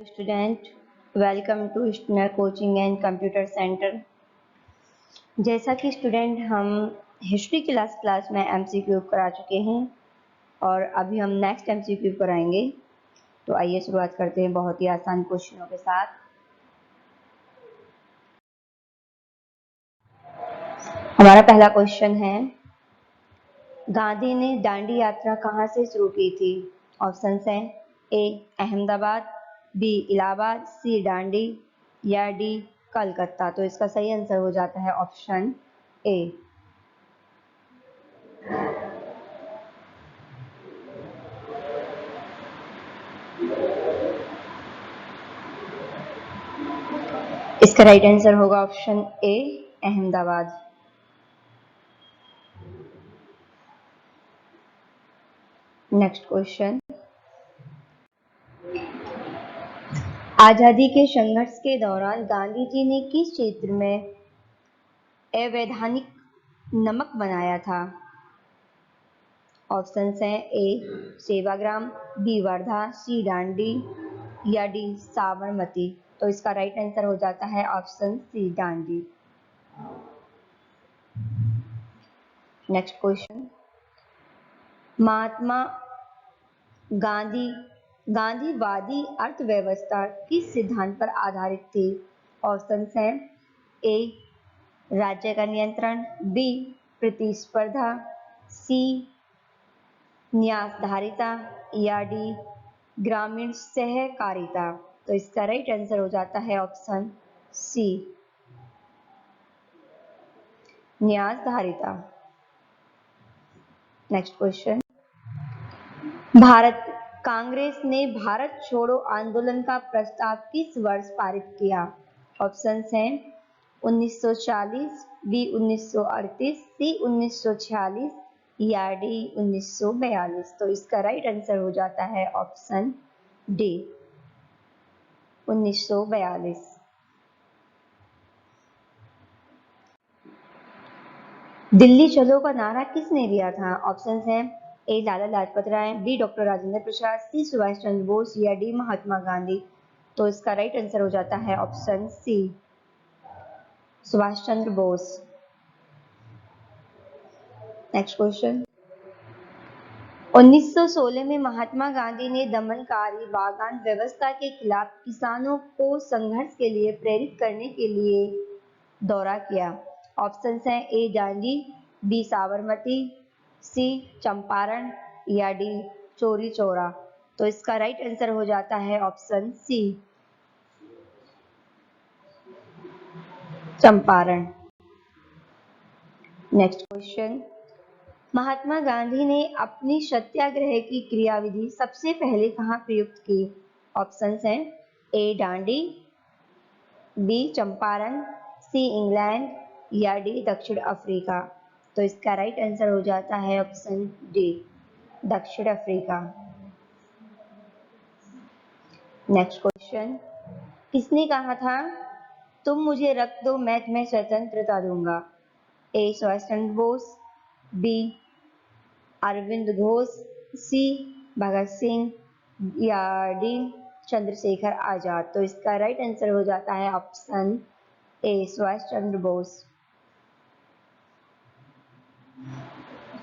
Student, welcome to student coaching and computer centre. जैसा कि student हम हिस्ट्री क्लास में एमसीक्यू करा चुके हैं और अभी हम नेक्स्ट एमसीक्यू कराएंगे। तो आइए शुरुआत करते हैं बहुत ही आसान क्वेश्चनों के साथ। हमारा पहला क्वेश्चन है, गांधी ने दांडी यात्रा कहाँ से शुरू की थी? ऑप्शन है ए अहमदाबाद, बी इलाहाबाद, सी दांडी या डी कलकत्ता। तो इसका सही आंसर हो जाता है ऑप्शन ए। इसका राइट आंसर होगा option A Ahmedabad. Next question, आजादी के संघर्ष के दौरान गांधी जी ने किस क्षेत्र में अवैधानिक नमक बनाया था? ऑप्शंस हैं ए सेवाग्राम, बी वर्धा, सी दांडी या डी साबरमती। तो इसका राइट आंसर हो जाता है option C Dandi. Next question, Mahatma गांधीवादी अर्थव्यवस्था किस सिद्धांत पर आधारित थी? ऑप्शंस हैं ए राज्य का नियंत्रण, बी प्रतिस्पर्धा, सी न्यासधारिता या डी ग्रामीण सहकारिता। तो इसका राइट आंसर हो जाता है ऑप्शन सी न्यासधारिता। नेक्स्ट क्वेश्चन, भारत कांग्रेस ने भारत छोड़ो आंदोलन का प्रस्ताव किस वर्ष पारित किया? ऑप्शंस हैं 1940, बी 1938, सी 1946 या डी 1942। तो इसका राइट आंसर हो जाता है ऑप्शन डी 1942। दिल्ली चलो का नारा किसने दिया था? ऑप्शंस हैं ए लाला लाजपत राय, बी डॉक्टर राजेंद्र प्रसाद, सी सुभाष चंद्र बोस या डी महात्मा गांधी। तो इसका राइट आंसर हो जाता है ऑप्शन सी सुभाष चंद्र बोस। नेक्स्ट क्वेश्चन, 1916 में महात्मा गांधी ने दमनकारी बागान व्यवस्था के खिलाफ किसानों को संघर्ष के लिए प्रेरित करने के लिए दौरा किया। ऑप्शंस हैं ए दांडी, बी साबरमती, सी चंपारण या डी चौरी चौरा। तो इसका राइट आंसर हो जाता है option C Champaran. Next question, Mahatma Gandhi ने अपनी सत्याग्रह की क्रियाविधि सबसे पहले कहाँ प्रयुक्त की? ऑप्शंस हैं A Dandi, B Champaran, C England या डी दक्षिण अफ्रीका। तो इसका राइट आंसर हो जाता है ऑप्शन डी दक्षिण अफ्रीका। नेक्स्ट क्वेश्चन, किसने कहा था तुम मुझे रख दो मैं तुम्हें स्वतंत्रता दूंगा? ए सुभाष चंद्र बोस, बी अरविंद घोष, सी भगत सिंह या डी चंद्रशेखर आजाद। तो इसका राइट आंसर हो जाता है option A Subhash Chandra Bose.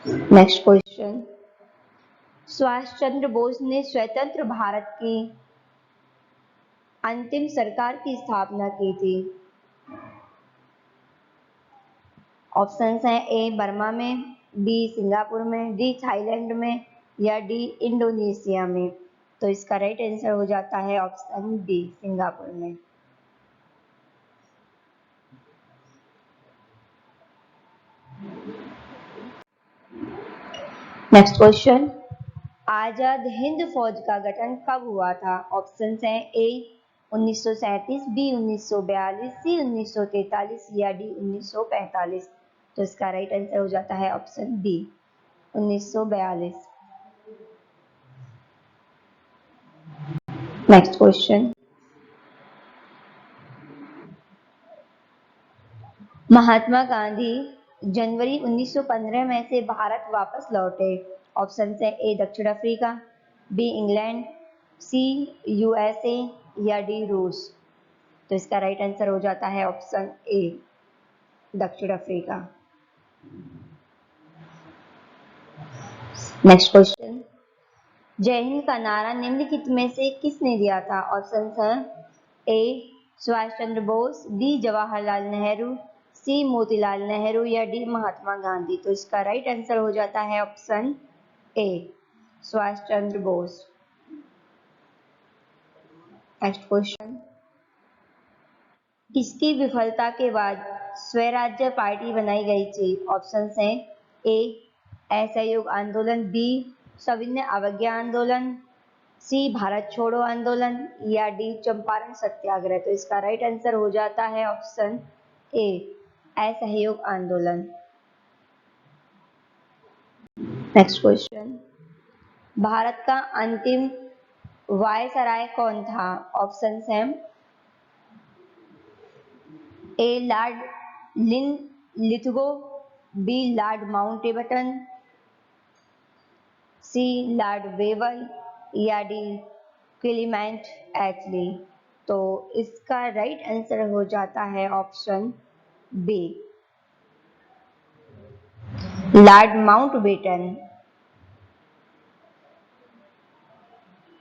Next question, Subhash Chandra Bose ने स्वतंत्र भारत की अंतिम सरकार की स्थापना की थी। ऑप्शंस हैं ए बर्मा में, बी सिंगापुर में, डी थाईलैंड में या डी इंडोनेशिया में। तो इसका राइट आंसर हो जाता है ऑप्शन डी सिंगापुर में। नेक्स्ट क्वेश्चन, आजाद हिंद फौज का गठन कब हुआ था? ऑप्शंस हैं ए 1937, बी 1942, सी 1943 या डी 1945। तो इसका राइट आंसर हो जाता है option B 1942। Next question, Mahatma Gandhi जनवरी 1915 में से भारत वापस लौटे। ऑप्शन है ए दक्षिण Africa, B England, C USA या डी रूस? तो इसका राइट आंसर हो जाता है ऑप्शन ए, दक्षिण अफ्रीका। नेक्स्ट क्वेश्चन, जय हिंद का नारा निम्नलिखित में से किसने दिया था? ऑप्शन है ए सुभाष चंद्र बोस, बी जवाहरलाल नेहरू, सी मोतीलाल नेहरू या डी महात्मा गांधी? तो इसका राइट आंसर हो जाता है option A, Subhash Chandra Bose. Next question, किसकी विफलता के बाद स्वराज्य पार्टी बनाई गई थी? ऑप्शन है ए असहयोग आंदोलन, बी सविनय अवज्ञा आंदोलन, सी भारत छोड़ो आंदोलन या डी चंपारण सत्याग्रह? तो इसका राइट आंसर हो जाता है ऑप्शन ए, असहयोग आंदोलन। नेक्स्ट क्वेश्चन, भारत का अंतिम वायसराय कौन था? ऑप्शन है A Lord Lithgow, B Lord Mountbatten, C Lord Wavell या डी क्लेमेंट एटली? तो इसका राइट आंसर हो जाता है option B, Lord Mountbatten.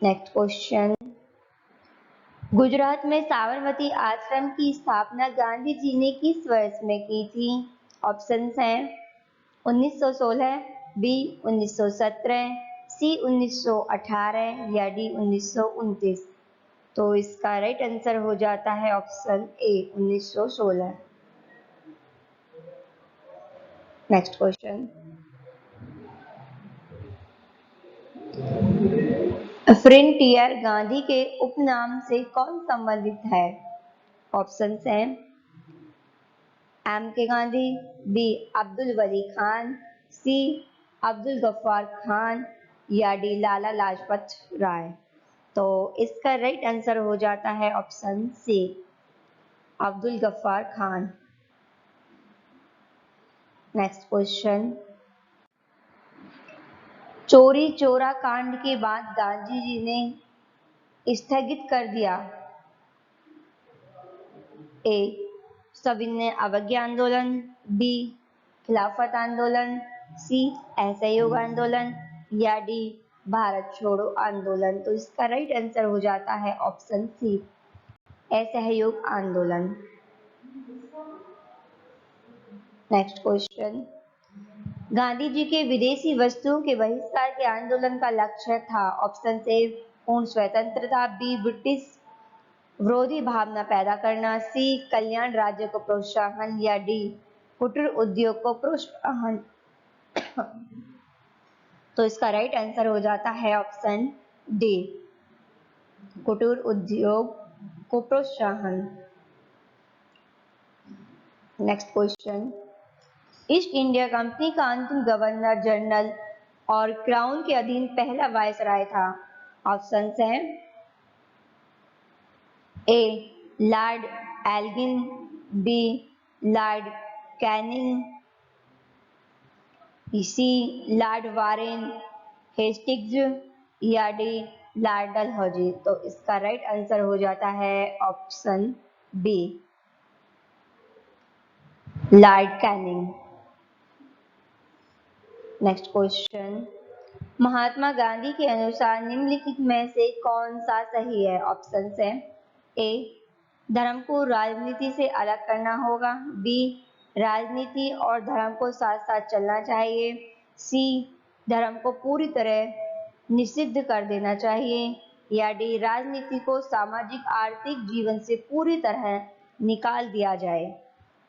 Next question, Gujarat में साबरमती आश्रम की स्थापना गांधी जी ने किस वर्ष में की थी? ऑप्शन हैं 1916, बी 1917, सी 1918 या डी 1929? तो इसका राइट आंसर हो जाता है ऑप्शन ए, 1916। नेक्स्ट क्वेश्चन, फ्रंटियर गांधी के उपनाम से कौन संबंधित है? ऑप्शन हैं एम के गांधी, बी अब्दुल वली खान, सी अब्दुल गफ्फार खान या डी लाला लाजपत राय? तो इसका राइट आंसर हो जाता है option C, Abdul Ghaffar Khan. Next question, Chauri Chaura कांड के बाद गांधी जी ने स्थगित कर दिया ए सविनय अवज्ञा आंदोलन, बी खिलाफत आंदोलन, सी असहयोग आंदोलन या डी भारत छोड़ो आंदोलन? तो इसका राइट आंसर हो जाता है ऑप्शन सी, असहयोग आंदोलन। नेक्स्ट क्वेश्चन, गांधी जी के विदेशी वस्तुओं के बहिष्कार के आंदोलन का लक्ष्य था? ऑप्शन ए पूर्ण स्वतंत्रता, बी ब्रिटिश विरोधी भावना पैदा करना, सी कल्याण राज्य को प्रोत्साहन या डी कुटीर उद्योग को प्रोत्साहन? तो इसका राइट आंसर हो जाता है ऑप्शन डी, कुटीर उद्योग को प्रोत्साहन। Next question, east India company का अंतिम गवर्नर जनरल और क्राउन के अधीन पहला वायसराय था? ऑप्शन है A lord Elgin, B lord Canning, C lord Warren Hastings या डी लॉर्ड डलहौजी? तो इसका राइट आंसर हो जाता है option B, lord Canning. Next question, Mahatma Gandhi के अनुसार निम्नलिखित में से कौन सा सही है? ऑप्शन है ए धर्म को राजनीति से अलग करना होगा, बी राजनीति और धर्म को साथ साथ चलना चाहिए, सी धर्म को पूरी तरह निषिद्ध कर देना चाहिए या डी राजनीति को सामाजिक आर्थिक जीवन से पूरी तरह निकाल दिया जाए?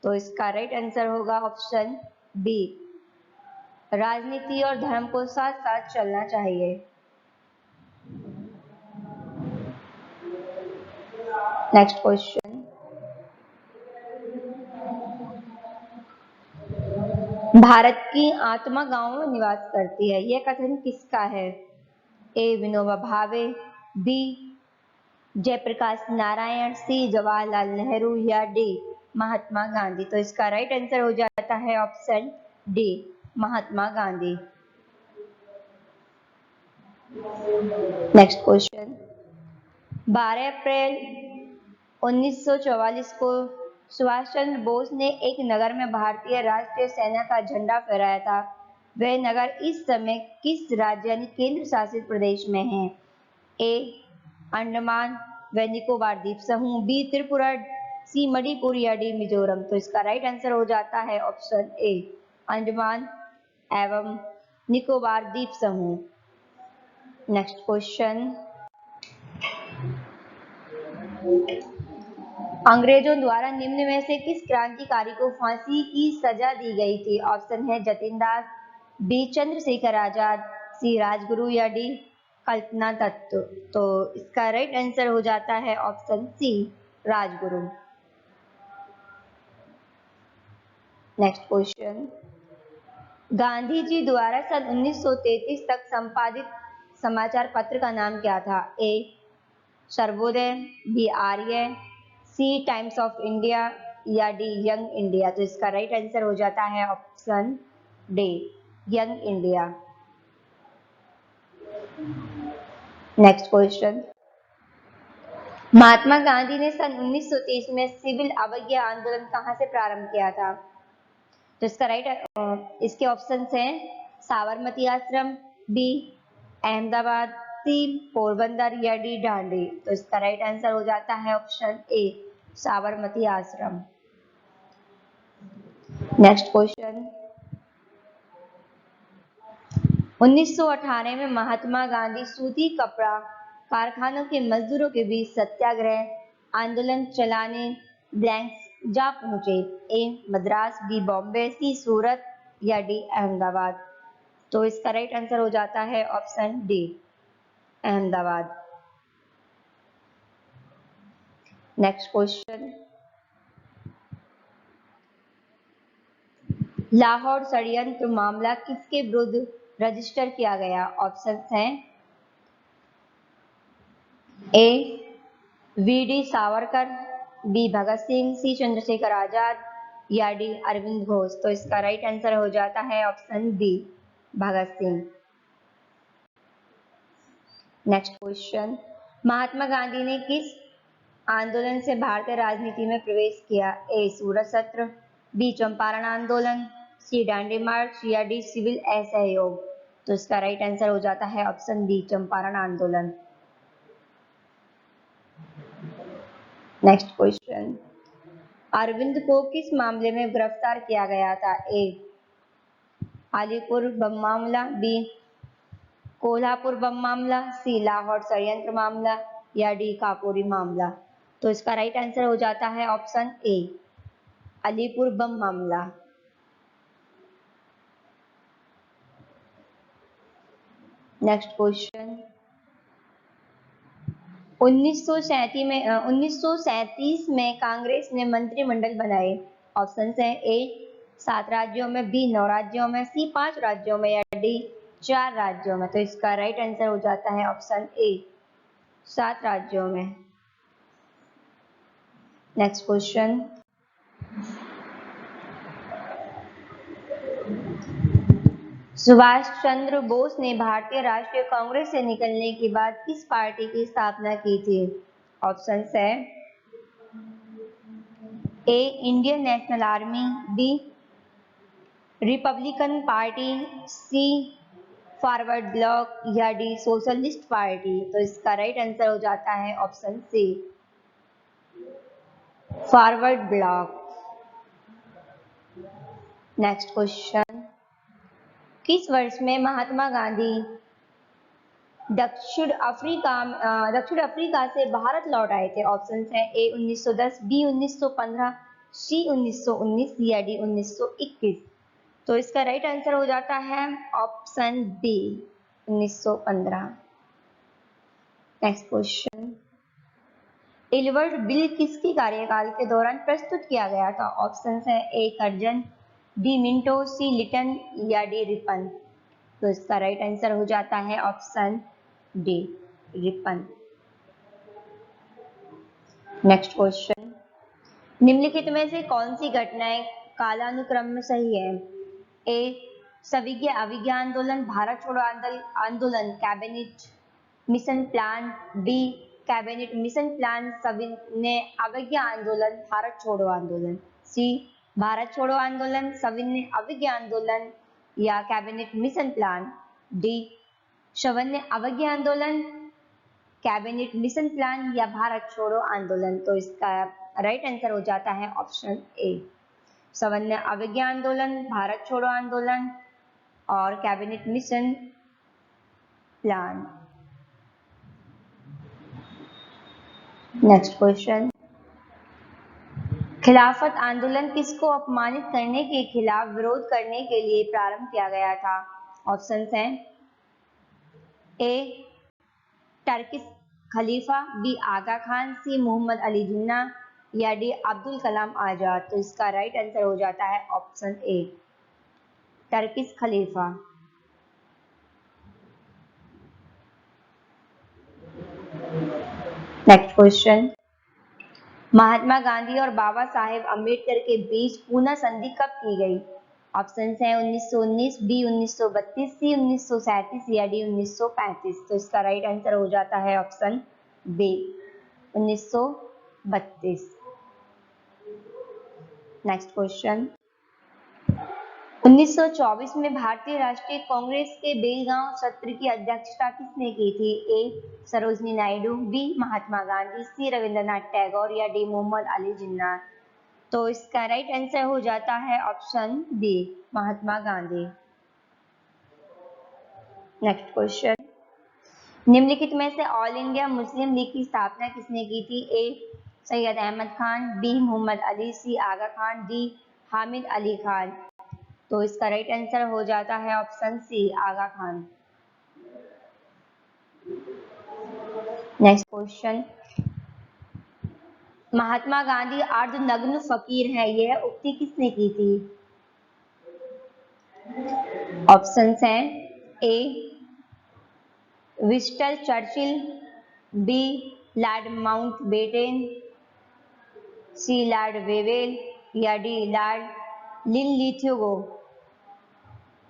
तो इसका राइट आंसर होगा ऑप्शन बी, राजनीति और धर्म को साथ साथ चलना चाहिए। नेक्स्ट क्वेश्चन, भारत की आत्मा गांव में निवास करती है, यह कथन किसका है? ए विनोबा भावे, बी जयप्रकाश नारायण, सी जवाहरलाल नेहरू या डी महात्मा गांधी? तो इसका राइट आंसर हो जाता है option D, Mahatma Gandhi. Next question, 12 अप्रैल 1944 को सुभाष चंद्र बोस ने एक नगर में भारतीय राष्ट्रीय सेना का झंडा फहराया था। वह नगर इस समय किस राज्य यानी केंद्र शासित प्रदेश में है? ए अंडमान व निकोबार द्वीप समूह, बी त्रिपुरा, सी मणिपुर या डी मिजोरम। तो इसका राइट आंसर हो जाता है ऑप्शन ए अंडमान एवं निकोबार द्वीप समूह। नेक्स्ट क्वेश्चन, अंग्रेजों द्वारा निम्न में से किस क्रांतिकारी को फांसी की सजा दी गई थी? ऑप्शन है जतिन दास, बी चंद्रशेखर आजाद, सी राजगुरु या डी कल्पना दत्त। तो इसका राइट आंसर हो जाता है option C Rajguru. Next question, Gandhi ji द्वारा सन 1933 तक संपादित समाचार पत्र का नाम क्या था? A Sarvodaya, B Arya, C Times of India या डी यंग इंडिया। तो इसका राइट आंसर हो जाता है option D Young India. Next question, Mahatma Gandhi ने सन 1930 में सिविल अवज्ञा आंदोलन कहां से प्रारंभ किया था? तो इसका इसके ऑप्शंस हैं साबरमती आश्रम, बी अहमदाबाद, सी पोरबंदर या डी दांडी। तो इसका राइट आंसर हो जाता है ऑप्शन ए साबरमती आश्रम। नेक्स्ट क्वेश्चन, 1918 में महात्मा गांधी सूती कपड़ा कारखानों के मजदूरों के बीच सत्याग्रह आंदोलन चलाने ब्लैंक्स जा पहुंचे। ए मद्रास, बी बॉम्बे, सी सूरत या डी अहमदाबाद। तो इसका राइट आंसर हो जाता है option D Ahmedabad. Next question, Lahore षड्यंत्र मामला किसके विरुद्ध रजिस्टर किया गया? ऑप्शंस हैं ए वी.डी. सावरकर, बी भगत सिंह, सी चंद्रशेखर आजाद या डी अरविंद घोष। तो इसका राइट आंसर हो जाता है option B Bhagat Singh. Next question, Mahatma Gandhi ने किस आंदोलन से भारतीय राजनीति में प्रवेश किया? ए सूरत सत्र, बी चंपारण आंदोलन, सी दांडी मार्च या डी सिविल असहयोग। तो इसका राइट आंसर हो जाता है ऑप्शन बी चंपारण आंदोलन। नेक्स्ट क्वेश्चन, अरविंद को किस मामले में गिरफ्तार किया गया था? ए अलीपुर बम मामला, बी कोल्हापुर बम मामला, सी लाहौर षड्यंत्र मामला या डी काकोरी मामला। तो इसका राइट आंसर हो जाता है ऑप्शन ए अलीपुर बम मामला। नेक्स्ट क्वेश्चन, 1937 में कांग्रेस ने मंत्रिमंडल बनाए। ऑप्शन है ए 7 राज्यों में, बी 9 राज्यों में, सी 5 राज्यों में या डी 4 राज्यों में। तो इसका राइट आंसर हो जाता है ऑप्शन ए 7 राज्यों में। नेक्स्ट क्वेश्चन, सुभाष चंद्र बोस ने भारतीय राष्ट्रीय कांग्रेस से निकलने के बाद किस पार्टी की स्थापना की थी? ऑप्शन है A Indian National Army, B Republican Party, C Forward Bloc या डी सोशलिस्ट पार्टी। तो इसका राइट आंसर हो जाता है option C Forward Bloc. Next question, किस वर्ष में महात्मा गांधी दक्षिण अफ्रीका से भारत लौट आए थे? ऑप्शन है ए 1910, बी 1915, सी 1919 या डी 1921। तो इसका राइट आंसर हो जाता है option B 1915। Next question, Ilbert bill किसके कार्यकाल के दौरान प्रस्तुत किया गया था? ऑप्शन है ए कर्जन, डी मिंटो, सी लिटन या डी रिपन। तो इसका राइट आंसर हो जाता है option D Ripon. Next question, निम्नलिखित में से कौन सी घटनाएं कालानुक्रम में सही है? ए सविज्ञ अविज्ञा आंदोलन, भारत छोड़ो आंदोलन, cabinet mission plan, B cabinet mission plan, सविनय अवज्ञा आंदोलन, भारत छोड़ो आंदोलन। सी भारत छोड़ो आंदोलन, सविनय अवज्ञा आंदोलन या कैबिनेट मिशन प्लान। डी सविनय अवज्ञा आंदोलन, कैबिनेट मिशन प्लान या भारत छोड़ो आंदोलन। तो इसका राइट आंसर हो जाता है ऑप्शन ए, सविनय अवज्ञा आंदोलन, भारत छोड़ो आंदोलन और cabinet mission plan. Next question, खिलाफत आंदोलन किसको अपमानित करने के खिलाफ विरोध करने के लिए प्रारंभ किया गया था? ऑप्शंस हैं ए टर्किश खलीफा, बी आगा खान, सी मोहम्मद अली जिन्ना या डी अब्दुल कलाम आजाद। तो इसका राइट आंसर हो जाता है ऑप्शन ए, टर्किश खलीफा। नेक्स्ट क्वेश्चन, महात्मा गांधी और बाबा साहेब अम्बेडकर के बीच पुनः संधि कब की गई? ऑप्शंस हैं 1919, बी 1932, सी 1937 या डी 1935। तो इसका राइट आंसर हो जाता है ऑप्शन बी, 1932। नेक्स्ट क्वेश्चन, 1924 में भारतीय राष्ट्रीय कांग्रेस के बेलगांव सत्र की अध्यक्षता किसने की थी? ए सरोजनी नायडू, बी महात्मा गांधी, सी रविंद्रनाथ टैगोर या डी मोहम्मद अली जिन्ना। तो इसका राइट आंसर हो जाता है option B, Mahatma Gandhi. Next question, निम्नलिखित में से ऑल इंडिया मुस्लिम लीग की स्थापना किसने की थी? A Syed Ahmad Khan, B Mohammad Ali, C Aga Khan, D Hamid Ali Khan. तो इसका राइट आंसर हो जाता है option C, Aga Khan. Next question, Mahatma Gandhi अर्धनग्न फकीर है, यह उक्ति किसने की थी? ऑप्शंस हैं A Winston Churchill, B Lord Mountbatten, C lord Wavell या डी लॉर्ड लिनलिथगो।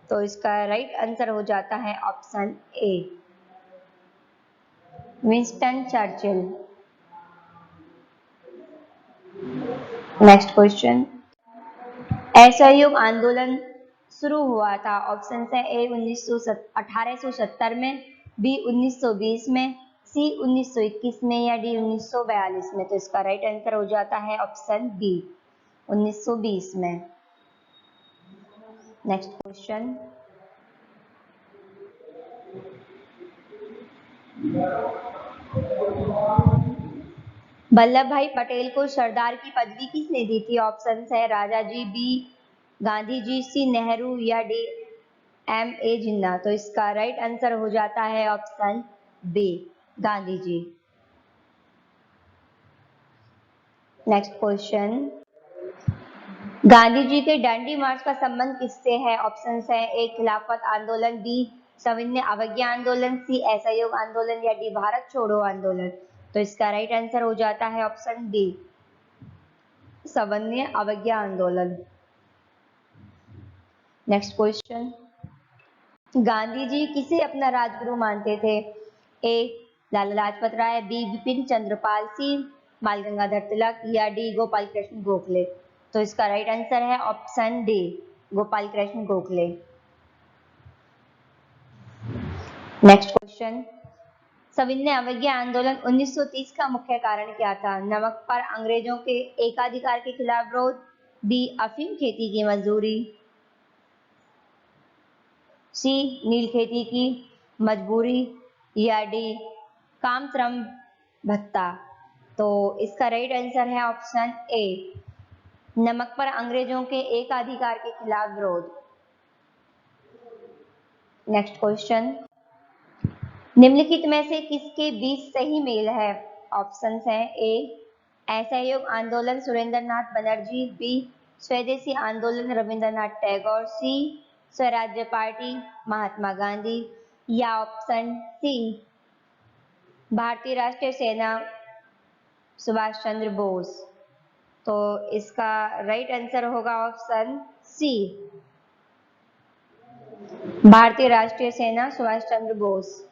तो इसका राइट आंसर हो जाता है option A, Winston Churchill. Next question, असहयोग आंदोलन शुरू हुआ था। ऑप्शन है ए 1870 में, बी 1920 में, सी 1921 में या डी 1942 में। तो इसका राइट आंसर हो जाता है ऑप्शन बी, 1920 में। नेक्स्ट क्वेश्चन, वल्लभ भाई पटेल को सरदार की पदवी किसने दी थी? ऑप्शन है राजा जी, बी गांधी जी, सी नेहरू या डी एम ए जिन्ना। तो इसका राइट आंसर हो जाता है option B, Gandhi ji. Next question, Gandhi जी के दांडी मार्च का संबंध किससे है? ऑप्शन है ए खिलाफत आंदोलन, बी सविनय अवज्ञा आंदोलन, सी असहयोग आंदोलन या डी भारत छोड़ो आंदोलन। तो इसका राइट आंसर हो जाता है ऑप्शन डी, सविनय अवज्ञा आंदोलन। नेक्स्ट क्वेश्चन, गांधी जी किसे अपना राजगुरु मानते थे? ए लाला लाजपत राय, बी बिपिन चंद्र पाल, सी बाल गंगाधर तिलक या डी गोपाल कृष्ण गोखले। तो इसका राइट आंसर है option D, Gopal Krishna Gokhale. Next question, सविनय अवज्ञा आंदोलन 1930 का मुख्य कारण क्या था? नमक पर अंग्रेजों के एकाधिकार के खिलाफ विरोध, बी अफीम खेती की मजदूरी, सी नील खेती की मजबूरी या डी कामश्रम भत्ता। तो इसका राइट आंसर है ऑप्शन ए, नमक पर अंग्रेजों के एकाधिकार के खिलाफ विरोध। नेक्स्ट क्वेश्चन, निम्नलिखित में से किसके बीच सही मेल है? ऑप्शंस हैं ए असहयोग आंदोलन सुरेंद्रनाथ बनर्जी, बी स्वदेशी आंदोलन रविंद्रनाथ टैगोर, सी स्वराज्य पार्टी महात्मा गांधी या ऑप्शन सी भारतीय राष्ट्रीय सेना सुभाष चंद्र बोस। तो इसका राइट आंसर होगा ऑप्शन सी, भारतीय राष्ट्रीय सेना सुभाष चंद्र बोस।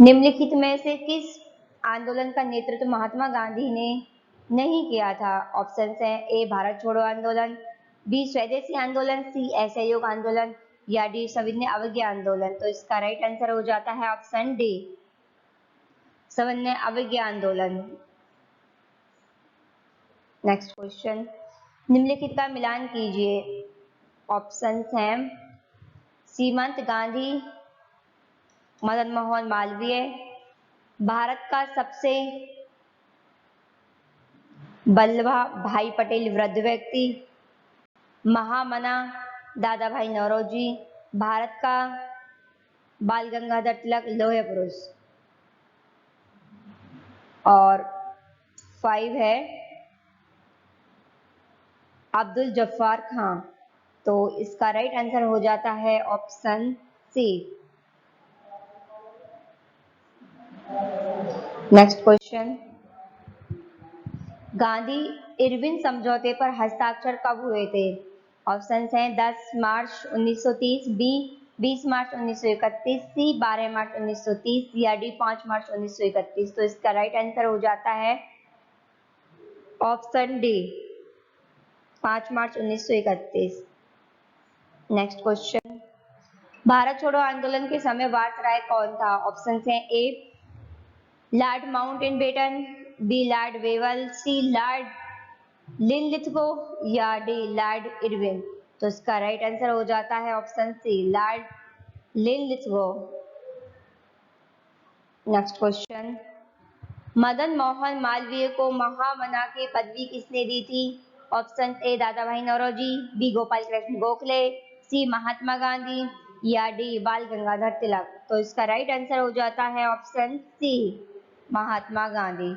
निम्नलिखित में से किस आंदोलन का नेतृत्व महात्मा गांधी ने नहीं किया था? ऑप्शंस हैं ए भारत छोड़ो आंदोलन, बी स्वदेशी आंदोलन, सी असहयोग आंदोलन या डी सविनय अवज्ञा आंदोलन। तो इसका राइट आंसर हो जाता है ऑप्शन डी, सविनय अवज्ञा आंदोलन। नेक्स्ट क्वेश्चन, निम्नलिखित का मिलान कीजिए। ऑप्शंस हैं श्रीमंत गांधी, मदन मोहन मालवीय, भारत का सबसे वल्लभा भाई पटेल वृद्ध व्यक्ति, महामना दादा भाई नौरोजी, भारत का बाल गंगाधर तिलक लौह पुरुष। और 5 है अब्दुल जब्बार खान। तो इसका राइट आंसर हो जाता है option C. Next question, Gandhi Irwin समझौते पर हस्ताक्षर कब हुए थे? ऑप्शंस हैं 10 मार्च 1930, बी 20 मार्च 1931, सी 12 मार्च 1930 या डी 5 मार्च 1931। तो इसका राइट आंसर हो जाता है ऑप्शन डी, 5 मार्च 1931। नेक्स्ट क्वेश्चन, भारत छोड़ो आंदोलन के समय वायसराय कौन था? ऑप्शंस हैं A lord Mountbatten, B lord Wavell, C lord Linlithgow या डी लॉर्ड इरविन। तो इसका राइट आंसर हो जाता है option C, lord Linlithgow. Next question, Madan Mohan Malaviya को महामना की पदवी किसने दी थी? ऑप्शन ए दादा भाई नौरोजी, बी गोपाल कृष्ण गोखले, सी महात्मा गांधी या डी बाल गंगाधर तिलक। तो इसका राइट आंसर हो जाता है ऑप्शन सी, महात्मा गांधी।